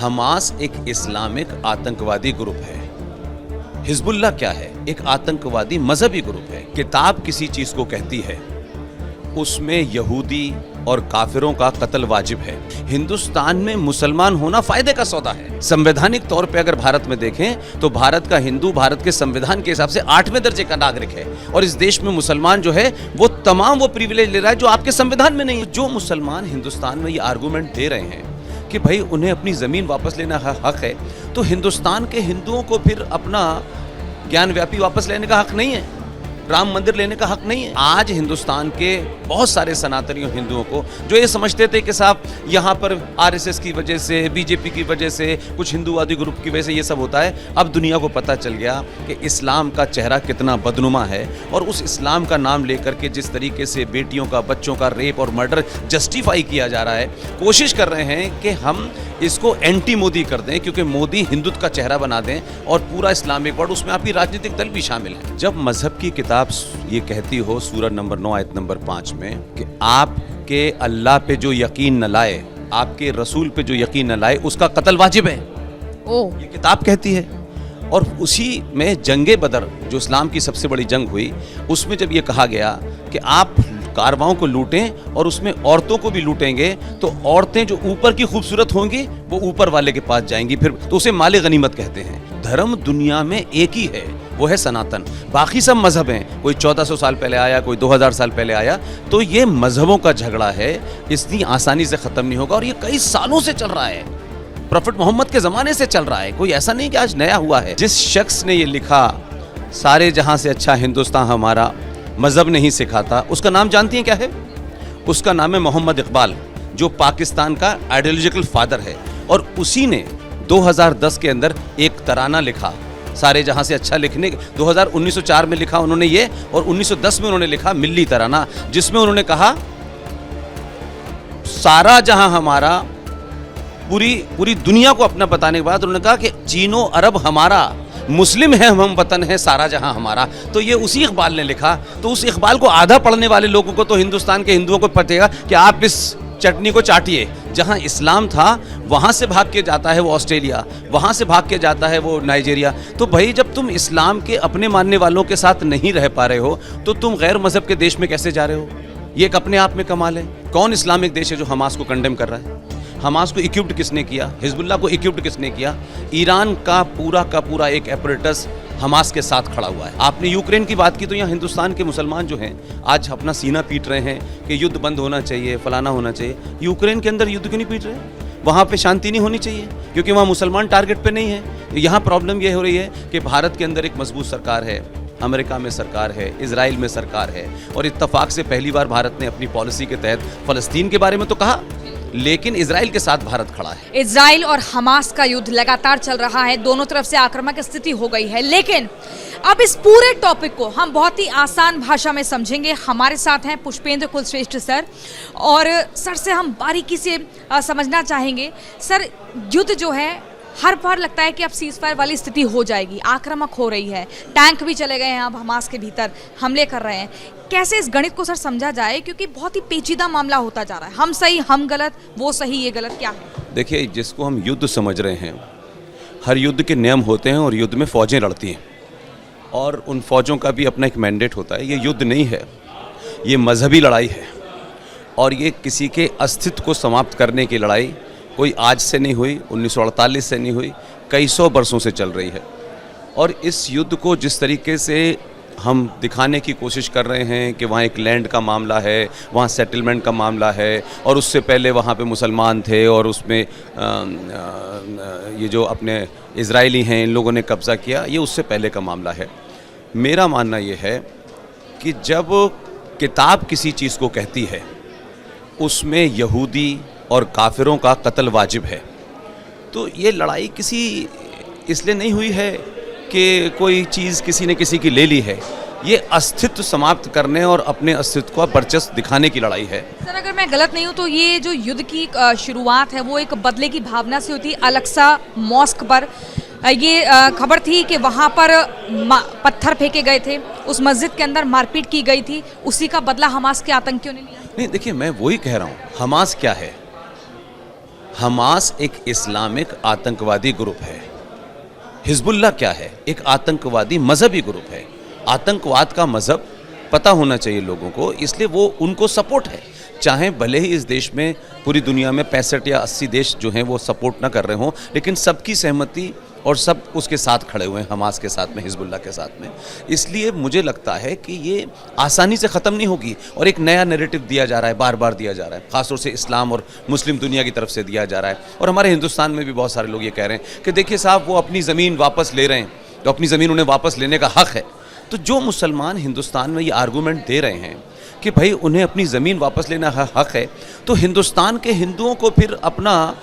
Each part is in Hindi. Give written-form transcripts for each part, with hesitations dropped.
हमास एक इस्लामिक आतंकवादी ग्रुप है। हिजबुल्लाह क्या है? एक आतंकवादी मजहबी ग्रुप है। किताब किसी चीज को कहती है, उसमें यहूदी और काफिरों का कत्ल वाजिब है। हिंदुस्तान में मुसलमान होना फायदे का सौदा है। संवैधानिक तौर पे अगर भारत में देखें तो भारत का हिंदू भारत के संविधान के हिसाब से 8वें दर्जे का नागरिक है, और इस देश में मुसलमान जो है वो तमाम वो प्रिविलेज ले रहा है जो आपके संविधान में नहीं है। जो मुसलमान हिंदुस्तान में ये आर्गूमेंट दे रहे हैं कि भाई उन्हें अपनी जमीन वापस लेना हक है, तो हिंदुस्तान के हिंदुओं को फिर अपना ज्ञान व्यापी वापस लेने का हक नहीं है, राम मंदिर लेने का हक नहीं है। आज हिंदुस्तान के बहुत सारे सनातनियों हिंदुओं को जो ये समझते थे कि साहब यहाँ पर आरएसएस की वजह से, बीजेपी की वजह से, कुछ हिंदूवादी ग्रुप की वजह से ये सब होता है, अब दुनिया को पता चल गया कि इस्लाम का चेहरा कितना बदनुमा है। और उस इस्लाम का नाम लेकर के जिस तरीके से बेटियों का, बच्चों का रेप और मर्डर जस्टिफाई किया जा रहा है, कोशिश कर रहे हैं कि हम इसको एंटी मोदी कर दें, क्योंकि मोदी हिंदुत्व का चेहरा बना दें और पूरा इस्लामिक वर्ल्ड, उसमें आपकी राजनीतिक दल भी शामिल है। जब मजहब की किताब ये कहती हो सूरह नंबर 9 आयत नंबर 5 में कि आपके अल्लाह पे जो यकीन न लाए, आपके रसूल पे जो यकीन न लाए, उसका कत्ल वाजिब है, ये किताब कहती है। और उसी में जंगे बदर जो इस्लाम की सबसे बड़ी जंग हुई, उसमें जब ये कहा गया कि आप कारवाओं को लूटें और उसमें औरतों को भी लूटेंगे, तो औरतें जो ऊपर की खूबसूरत होंगी वो ऊपर वाले के पास जाएंगी, फिर तो उसे माले गनीमत कहते हैं। धर्म दुनिया में एक ही है, वो है सनातन। बाकी सब मजहब हैं, कोई 1400 साल पहले आया, कोई 2000 साल पहले आया, तो ये मजहबों का झगड़ा है, इतनी आसानी से खत्म नहीं होगा। और ये कई सालों से चल रहा है, प्रॉफिट मोहम्मद के ज़माने से चल रहा है, कोई ऐसा नहीं कि आज नया हुआ है। जिस शख्स ने ये लिखा सारे जहां से अच्छा हिंदुस्तान हमारा, मज़हब नहीं सिखाता, उसका नाम जानती हैं क्या है? उसका नाम है मोहम्मद इकबाल, जो पाकिस्तान का आइडियोलॉजिकल फादर है। और उसी ने 2010 के अंदर एक तराना लिखा, सारे जहां से अच्छा लिखने, 1904 में लिखा उन्होंने ये, और 1910 में उन्होंने लिखा मिल्ली तराना, जिसमें उन्होंने कहा सारा जहां हमारा, पूरी दुनिया को अपना बताने के बाद उन्होंने कहा कि चीनो अरब हमारा, मुस्लिम है हम, वतन है सारा जहां हमारा। तो ये उसी इकबाल ने लिखा। तो उस इकबाल को आधा पढ़ने वाले लोगों को तो हिंदुस्तान के हिंदुओं को पतेगा कि आप इस चटनी को चाटिए। जहां इस्लाम था वहां से भाग के जाता है वो ऑस्ट्रेलिया, वहां से भाग के जाता है वो नाइजीरिया। तो भाई जब तुम इस्लाम के अपने मानने वालों के साथ नहीं रह पा रहे हो, तो तुम गैर मजहब के देश में कैसे जा रहे हो? ये एक अपने आप में कमाल है। कौन इस्लामिक देश है जो हमास को कंडेम कर रहा है? हमास को इक्विप्ड किसने किया? हिजबुल्लाह को इक्विप्ड किसने किया? ईरान का पूरा एक एपरेटस हमास के साथ खड़ा हुआ है। आपने यूक्रेन की बात की, तो यहाँ हिंदुस्तान के मुसलमान जो हैं आज अपना सीना पीट रहे हैं कि युद्ध बंद होना चाहिए, फलाना होना चाहिए। यूक्रेन के अंदर युद्ध क्यों नहीं पीट रहे? वहाँ पे शांति नहीं होनी चाहिए क्योंकि वहाँ मुसलमान टारगेट पे नहीं है। यहाँ प्रॉब्लम ये हो रही है कि भारत के अंदर एक मजबूत सरकार है, अमेरिका में सरकार है, इजराइल में सरकार है, और इत्तफाक से पहली बार भारत ने अपनी पॉलिसी के तहत फ़लस्तीन के बारे में तो कहा, लेकिन इजराइल के साथ भारत खड़ा है। इजराइल और हमास का युद्ध लगातार चल रहा है, दोनों तरफ से आक्रामक स्थिति हो गई है। लेकिन अब इस पूरे टॉपिक को हम बहुत ही आसान भाषा में समझेंगे। हमारे साथ हैं पुष्पेंद्र कुलश्रेष्ठ सर, और सर से हम बारीकी से समझना चाहेंगे। सर, युद्ध जो है हर बार लगता है कि अब सीज़फायर वाली स्थिति हो जाएगी, आक्रामक हो रही है, टैंक भी चले गए हैं, अब हमास के भीतर हमले कर रहे हैं। कैसे इस गणित को सर समझा जाए, क्योंकि बहुत ही पेचीदा मामला होता जा रहा है, हम सही हम गलत, वो सही ये गलत, क्या है? देखिए, जिसको हम युद्ध समझ रहे हैं, हर युद्ध के नियम होते हैं और युद्ध में फ़ौजें लड़ती हैं, और उन फ़ौजों का भी अपना एक मैंडेट होता है। ये युद्ध नहीं है, ये मजहबी लड़ाई है, और ये किसी के अस्तित्व को समाप्त करने की लड़ाई कोई आज से नहीं हुई, 1948 से नहीं हुई, कई सौ बरसों से चल रही है। और इस युद्ध को जिस तरीके से हम दिखाने की कोशिश कर रहे हैं कि वहाँ एक लैंड का मामला है, वहाँ सेटलमेंट का मामला है, और उससे पहले वहाँ पे मुसलमान थे, और उसमें ये जो अपने इजरायली हैं इन लोगों ने कब्ज़ा किया, ये उससे पहले का मामला है। मेरा मानना ये है कि जब किताब किसी चीज़ को कहती है, उसमें यहूदी और काफिरों का कत्ल वाजिब है, तो ये लड़ाई किसी इसलिए नहीं हुई है कि कोई चीज़ किसी ने किसी की ले ली है। ये अस्तित्व समाप्त करने और अपने अस्तित्व का वर्चस्व दिखाने की लड़ाई है। सर, अगर मैं गलत नहीं हूँ तो ये जो युद्ध की शुरुआत है वो एक बदले की भावना से होती है। अल-अक्सा मॉस्क पर ये खबर थी कि वहाँ पर पत्थर फेंके गए थे, उस मस्जिद के अंदर मारपीट की गई थी, उसी का बदला हमास के आतंकियों ने लिया। नहीं, देखिए, मैं वही कह रहा हूँ, हमास क्या है? हमास एक इस्लामिक आतंकवादी ग्रुप है। हिजबुल्लाह क्या है? एक आतंकवादी मजहबी ग्रुप है। आतंकवाद का मजहब पता होना चाहिए लोगों को, इसलिए वो उनको सपोर्ट है। चाहे भले ही इस देश में पूरी दुनिया में 65 या 80 देश जो हैं वो सपोर्ट ना कर रहे हों, लेकिन सबकी सहमति और सब उसके साथ खड़े हुए हैं, हमास के साथ में, हिजबुल्लाह के साथ में। इसलिए मुझे लगता है कि ये आसानी से ख़त्म नहीं होगी और एक नया नैरेटिव दिया जा रहा है, बार बार दिया जा रहा है, ख़ासतौर से इस्लाम और मुस्लिम दुनिया की तरफ से दिया जा रहा है। और हमारे हिंदुस्तान में भी बहुत सारे लोग ये कह रहे हैं कि देखिए साहब, वो अपनी ज़मीन वापस ले रहे हैं, तो अपनी ज़मीन उन्हें वापस लेने का हक़ है। तो जो मुसलमान हिंदुस्तान में ये आर्गूमेंट दे रहे हैं कि भाई उन्हें अपनी ज़मीन वापस लेना हक़ है, तो हिंदुस्तान के हिंदुओं को फिर अपना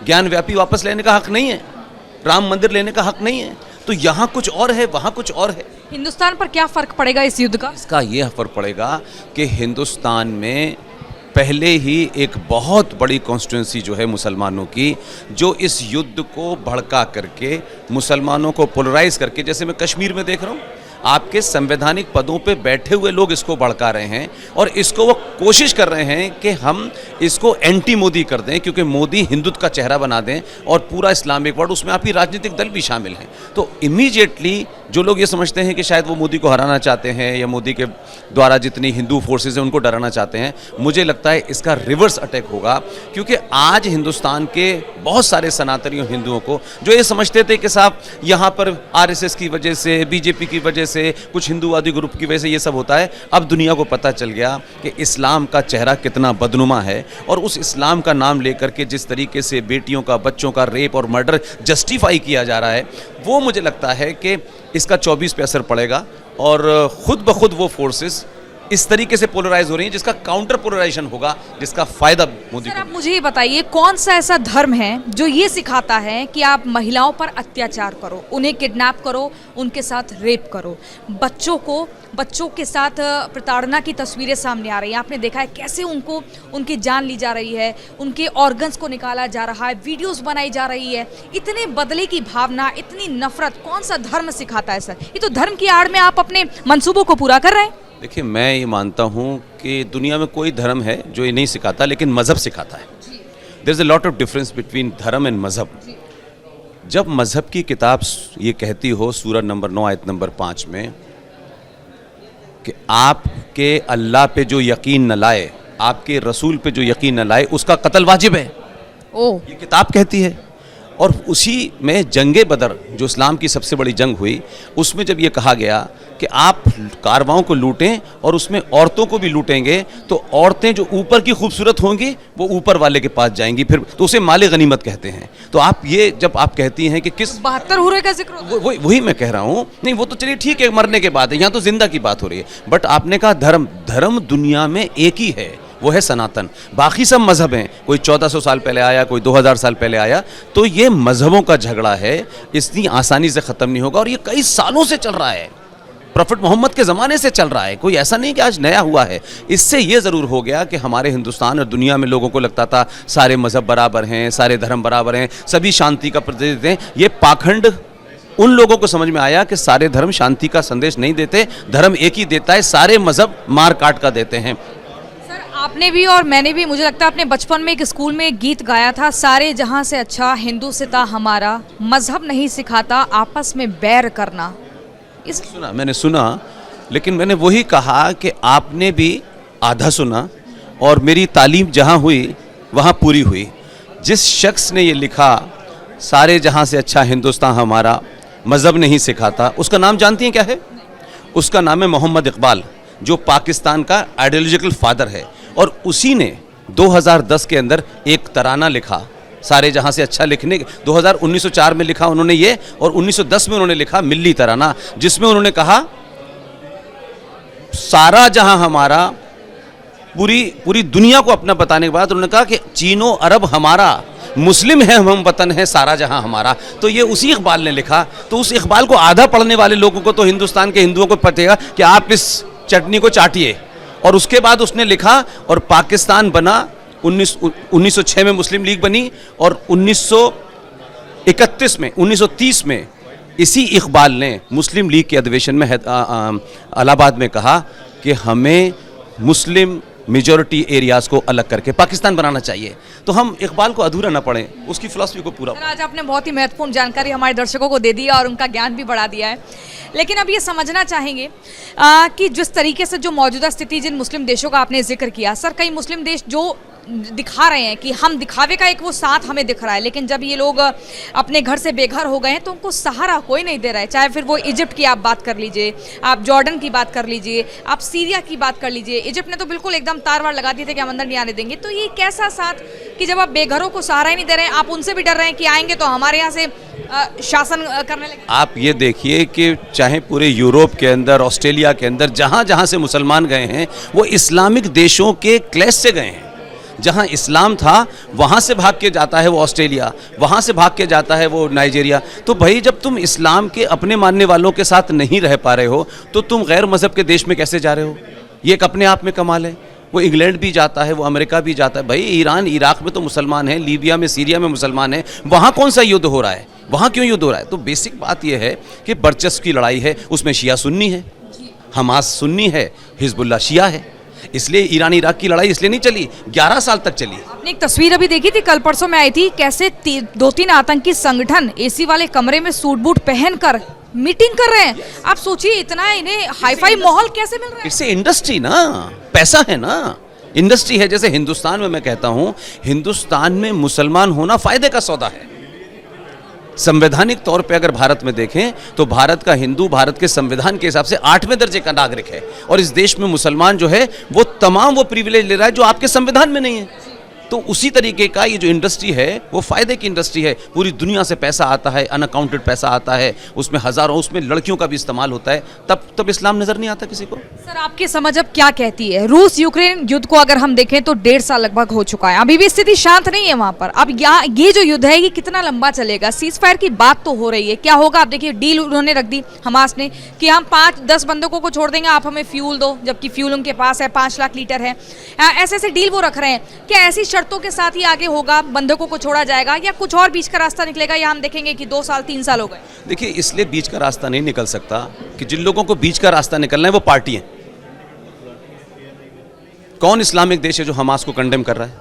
ज्ञानव्यापी वापस लेने का हक़ नहीं है, राम मंदिर लेने का हक़ नहीं है। तो यहाँ कुछ और है, वहाँ कुछ और है। हिंदुस्तान पर क्या फ़र्क पड़ेगा इस युद्ध का? इसका ये फ़र्क पड़ेगा कि हिंदुस्तान में पहले ही एक बहुत बड़ी कॉन्स्टिट्यूंसी जो है मुसलमानों की, जो इस युद्ध को भड़का करके मुसलमानों को पोलराइज करके, जैसे मैं कश्मीर में देख रहा हूँ, आपके संवैधानिक पदों पे बैठे हुए लोग इसको भड़का रहे हैं और इसको वो कोशिश कर रहे हैं कि हम इसको एंटी मोदी कर दें, क्योंकि मोदी हिंदुत्व का चेहरा बना दें और पूरा इस्लामिक वर्ल्ड, उसमें आपकी राजनीतिक दल भी शामिल हैं। तो इमीडिएटली जो लोग ये समझते हैं कि शायद वो मोदी को हराना चाहते हैं या मोदी के द्वारा जितनी हिंदू फोर्सेज हैं उनको डराना चाहते हैं, मुझे लगता है इसका रिवर्स अटैक होगा। क्योंकि आज हिंदुस्तान के बहुत सारे सनातनी हिंदुओं को जो ये समझते थे कि साहब यहाँ पर आरएसएस की वजह से, बीजेपी की वजह से, कुछ हिंदूवादी ग्रुप की वजह से ये सब होता है, अब दुनिया को पता चल गया कि इस्लाम का चेहरा कितना बदनुमा है। और उस इस्लाम का नाम लेकर के जिस तरीके से बेटियों का, बच्चों का रेप और मर्डर जस्टिफाई किया जा रहा है, वो मुझे लगता है कि इसका 24 पे असर पड़ेगा और खुद ब खुद वो फोर्सेस इस तरीके से पोलराइज हो रही हैं जिसका काउंटर पोलराइजेशन होगा, जिसका फायदा मोदी को। आप मुझे ये बताइए, कौन सा ऐसा धर्म है जो ये सिखाता है कि आप महिलाओं पर अत्याचार करो, उन्हें किडनैप करो, उनके साथ रेप करो, बच्चों के साथ प्रताड़ना की तस्वीरें सामने आ रही हैं। आपने देखा है कैसे उनको, उनकी जान ली जा रही है, उनके ऑर्गन्स को निकाला जा रहा है, वीडियोस बनाई जा रही है। इतने बदले की भावना, इतनी नफरत कौन सा धर्म सिखाता है सर? ये तो धर्म की आड़ में आप अपने मंसूबों को पूरा कर रहे हैं। देखिए, मैं ये मानता हूँ कि दुनिया में कोई धर्म है जो ये नहीं सिखाता, लेकिन मज़हब सिखाता है। There is a lot of difference between dharma and mazhab. जब मज़हब की किताब ये कहती हो सूरह नंबर 9 आयत नंबर 5 में कि आपके अल्लाह पे जो यकीन न लाए, आपके रसूल पे जो यकीन न लाए, उसका कत्ल वाजिब है, ये किताब कहती है। और उसी में जंगे बदर, जो इस्लाम की सबसे बड़ी जंग हुई, उसमें जब ये कहा गया कि आप कारवाओं को लूटें और उसमें औरतों को भी लूटेंगे, तो औरतें जो ऊपर की खूबसूरत होंगी वो ऊपर वाले के पास जाएंगी, फिर तो उसे माले गनीमत कहते हैं। तो आप ये जब आप कहती हैं कि किस 72 हुर्रे का जिक्र होता है। वही मैं कह रहा हूँ। नहीं, वो तो चलिए ठीक है, मरने के बाद है, यहाँ तो जिंदा की बात हो रही है। बट आपने कहा धर्म दुनिया में एक ही है, वो है सनातन। बाकी सब मजहब हैं, कोई 1400 साल पहले आया, कोई 2000 साल पहले आया। तो ये मजहबों का झगड़ा है, इतनी आसानी से ख़त्म नहीं होगा और ये कई सालों से चल रहा है, प्रॉफिट मोहम्मद के ज़माने से चल रहा है। कोई ऐसा नहीं कि आज नया हुआ है। इससे ये ज़रूर हो गया कि हमारे हिंदुस्तान और दुनिया में लोगों को लगता था सारे मजहब बराबर हैं, सारे धर्म बराबर हैं, सभी शांति का प्रतीक देते हैं। ये पाखंड उन लोगों को समझ में आया कि सारे धर्म शांति का संदेश नहीं देते, धर्म एक ही देता है, सारे मजहब मार काट का देते हैं। आपने भी और मैंने भी, मुझे लगता है अपने बचपन में एक स्कूल में एक गीत गाया था, सारे जहां से अच्छा हिंदू से था हमारा, मजहब नहीं सिखाता आपस में बैर करना। मैंने सुना, लेकिन मैंने वही कहा कि आपने भी आधा सुना और मेरी तालीम जहाँ हुई वहाँ पूरी हुई। जिस शख्स ने ये लिखा सारे जहाँ से अच्छा हिंदुस्तान हमारा, मज़हब नहीं सिखाता, उसका नाम जानती हैं क्या है? उसका नाम है मोहम्मद इकबाल, जो पाकिस्तान का आइडियोलॉजिकल फादर है। और उसी ने 2010 के अंदर एक तराना लिखा, सारे जहाँ से अच्छा लिखने, 1904 में लिखा उन्होंने ये, और 1910 में उन्होंने लिखा मिल्ली तराना, जिसमें उन्होंने कहा सारा जहाँ हमारा, पूरी दुनिया को अपना बताने के बाद उन्होंने कहा कि चीनो अरब हमारा, मुस्लिम है हम वतन है सारा जहां हमारा। तो ये उसी इकबाल ने लिखा। तो उस इकबाल को आधा पढ़ने वाले लोगों को तो हिंदुस्तान के हिंदुओं को पता कि आप इस चटनी को चाटिए। और उसके बाद उसने लिखा और पाकिस्तान बना, 1906 में मुस्लिम लीग बनी और 1930 में इसी इकबाल ने मुस्लिम लीग के अधिवेशन में इलाहाबाद में कहा कि हमें मुस्लिम मेजॉरिटी एरियाज को अलग करके पाकिस्तान बनाना चाहिए। तो हम इकबाल को अधूरा ना पढ़ें, उसकी फिलॉसफी को पूरा। सर, आज आपने बहुत ही महत्वपूर्ण जानकारी हमारे दर्शकों को दे दी और उनका ज्ञान भी बढ़ा दिया है। लेकिन अब ये समझना चाहेंगे कि जिस तरीके से जो मौजूदा स्थिति जिन मुस्लिम देशों का आपने जिक्र किया, सर कई मुस्लिम देश जो दिखा रहे हैं कि हम दिखावे का एक वो साथ हमें दिख रहा है, लेकिन जब ये लोग अपने घर से बेघर हो गए हैं तो उनको सहारा कोई नहीं दे रहा है। चाहे फिर वो इजिप्ट की आप बात कर लीजिए, आप जॉर्डन की बात कर लीजिए, आप सीरिया की बात कर लीजिए। इजिप्ट ने तो बिल्कुल एकदम तार वार लगा दिए थे कि हम अंदर नहीं आने देंगे। तो ये कैसा साथ कि जब आप बेघरों को सहारा ही नहीं दे रहे हैं, आप उनसे भी डर रहे हैं कि आएंगे तो हमारे यहाँ से शासन करने लगे। आप ये देखिए कि चाहे पूरे यूरोप के अंदर, ऑस्ट्रेलिया के अंदर, जहाँ जहाँ से मुसलमान गए हैं वो इस्लामिक देशों के क्लैश से गए हैं। जहाँ इस्लाम था वहाँ से भाग के जाता है वो ऑस्ट्रेलिया, वहाँ से भाग के जाता है वो नाइजीरिया। तो भाई जब तुम इस्लाम के अपने मानने वालों के साथ नहीं रह पा रहे हो तो तुम गैर मज़हब के देश में कैसे जा रहे हो? ये एक अपने आप में कमाल है। वो इंग्लैंड भी जाता है, वो अमेरिका भी जाता है। भाई ईरान इराक में तो मुसलमान हैं, लीबिया में सीरिया में मुसलमान हैं, वहाँ कौन सा युद्ध हो रहा है? वहाँ क्यों युद्ध हो रहा है? तो बेसिक बात यह है कि वर्चस्व की लड़ाई है, उसमें शिया सुन्नी है, हमास सुन्नी है, हिजबुल्ला शिया है। इसलिए ईरान इराक की लड़ाई इसलिए नहीं चली, 11 साल तक चली। आपने एक तस्वीर अभी देखी थी, कल परसों में आई थी, कैसे 2-3 आतंकी संगठन एसी वाले कमरे में सूट बूट पहनकर मीटिंग कर रहे हैं। आप सोचिए इतना इन्हें हाईफाई माहौल कैसे मिल रहा है? इससे इंडस्ट्री ना, पैसा है ना, इंडस्ट्री है। जैसे हिंदुस्तान में मैं कहता हूं, हिंदुस्तान में मुसलमान होना फायदे का सौदा है। संवैधानिक तौर पे अगर भारत में देखें तो भारत का हिंदू भारत के संविधान के हिसाब से 8वें दर्जे का नागरिक है, और इस देश में मुसलमान जो है वो तमाम वो प्रिविलेज ले रहा है जो आपके संविधान में नहीं है। तो उसी तरीके का ये जो इंडस्ट्री है वो फायदे की इंडस्ट्री है। पूरी दुनिया से पैसा आता है, अनअकाउंटेड पैसा आता है, उसमें हजारों, उसमें लड़कियों का भी इस्तेमाल होता है। तब इस्लाम नजर नहीं आता किसी को। सर आपकी समझ अब क्या कहती है? रूस यूक्रेन युद्ध को अगर हम देखें तो 1.5 साल लगभग हो चुका है, अभी भी स्थिति शांत नहीं है वहां पर। अब यहाँ ये जो युद्ध है ये कितना लंबा चलेगा? सीज फायर की बात तो हो रही है, क्या होगा? आप देखिए डील उन्होंने रख दी हमास ने कि हम 5-10 बंदूकों को छोड़ देंगे, आप हमें फ्यूल दो, जबकि फ्यूल उनके पास है 5 लाख लीटर है। ऐसे ऐसे डील वो रख रहे हैं। क्या ऐसी शर्तों के साथ ही आगे होगा, बंधकों को छोड़ा जाएगा, या कुछ और बीच का रास्ता निकलेगा, या हम देखेंगे कि 2 साल 3 साल हो गए? देखिए, इसलिए बीच का रास्ता नहीं निकल सकता कि जिन लोगों को बीच का रास्ता निकलना है वो पार्टी है। कौन इस्लामिक देश है जो हमास को कंडेम कर रहा है?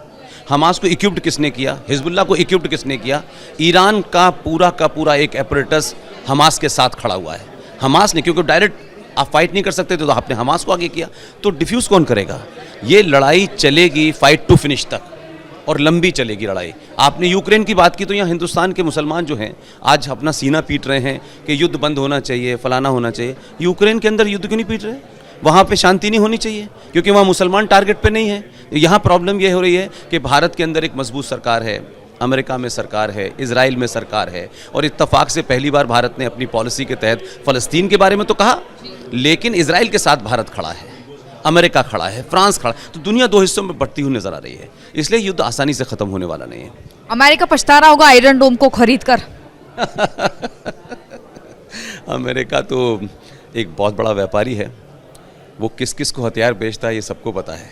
हमास को इक्विप्ड किसने किया? हिजबुल्लाह को इक्विप्ड किसने किया? ईरान का पूरा एक एपरेटस हमास के साथ खड़ा हुआ है। हमास ने, क्योंकि डायरेक्ट आप फाइट नहीं कर सकते तो आपने हमास को आगे किया। तो डिफ्यूज कौन करेगा? ये लड़ाई चलेगी फाइट टू फिनिश तक, और लंबी चलेगी लड़ाई। आपने यूक्रेन की बात की तो यहाँ हिंदुस्तान के मुसलमान जो हैं आज अपना सीना पीट रहे हैं कि युद्ध बंद होना चाहिए, फलाना होना चाहिए। यूक्रेन के अंदर युद्ध क्यों नहीं पीट रहे? वहाँ पे शांति नहीं होनी चाहिए क्योंकि वहाँ मुसलमान टारगेट पे नहीं है। यहाँ प्रॉब्लम ये हो रही है कि भारत के अंदर एक मजबूत सरकार है, अमेरिका में सरकार है, इजराइल में सरकार है, और इत्तफाक से पहली बार भारत ने अपनी पॉलिसी के तहत फ़लस्तीन के बारे में तो कहा, लेकिन इजराइल के साथ भारत खड़ा है, अमेरिका खड़ा है, फ्रांस खड़ा है। तो दुनिया 2 हिस्सों में बढ़ती हुई नजर आ रही है। इसलिए युद्ध आसानी से खत्म होने वाला नहीं है। अमेरिका पछता रहा होगा आयरन डोम को खरीद कर। अमेरिका तो एक बहुत बड़ा व्यापारी है, वो किस किस को हथियार बेचता है ये सबको पता है।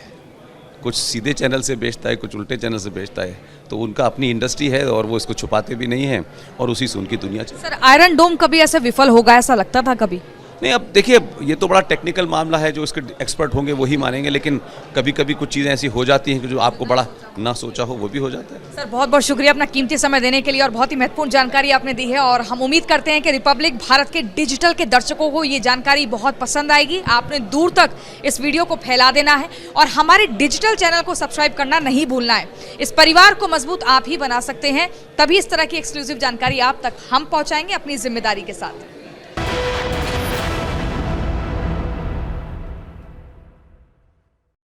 कुछ सीधे चैनल से बेचता है, कुछ उल्टे चैनल से बेचता है। तो उनका अपनी इंडस्ट्री है और वो इसको छुपाते भी नहीं हैं, और उसी से उनकी दुनिया चलती है। सर आयरन डोम कभी ऐसे विफल होगा, ऐसा लगता था कभी? नहीं, अब देखिए ये तो बड़ा टेक्निकल मामला है, जो इसके एक्सपर्ट होंगे वही मानेंगे, लेकिन कभी कभी कुछ चीज़ें ऐसी हो जाती हैं कि जो आपको बड़ा ना सोचा हो वो भी हो जाता है। सर बहुत बहुत शुक्रिया अपना कीमती समय देने के लिए, और बहुत ही महत्वपूर्ण जानकारी आपने दी है, और हम उम्मीद करते हैं कि रिपब्लिक भारत के डिजिटल के दर्शकों को ये जानकारी बहुत पसंद आएगी। आपने दूर तक इस वीडियो को फैला देना है और हमारे डिजिटल चैनल को सब्सक्राइब करना नहीं भूलना है। इस परिवार को मजबूत आप ही बना सकते हैं, तभी इस तरह की एक्सक्लूसिव जानकारी आप तक हम पहुँचाएंगे अपनी जिम्मेदारी के साथ।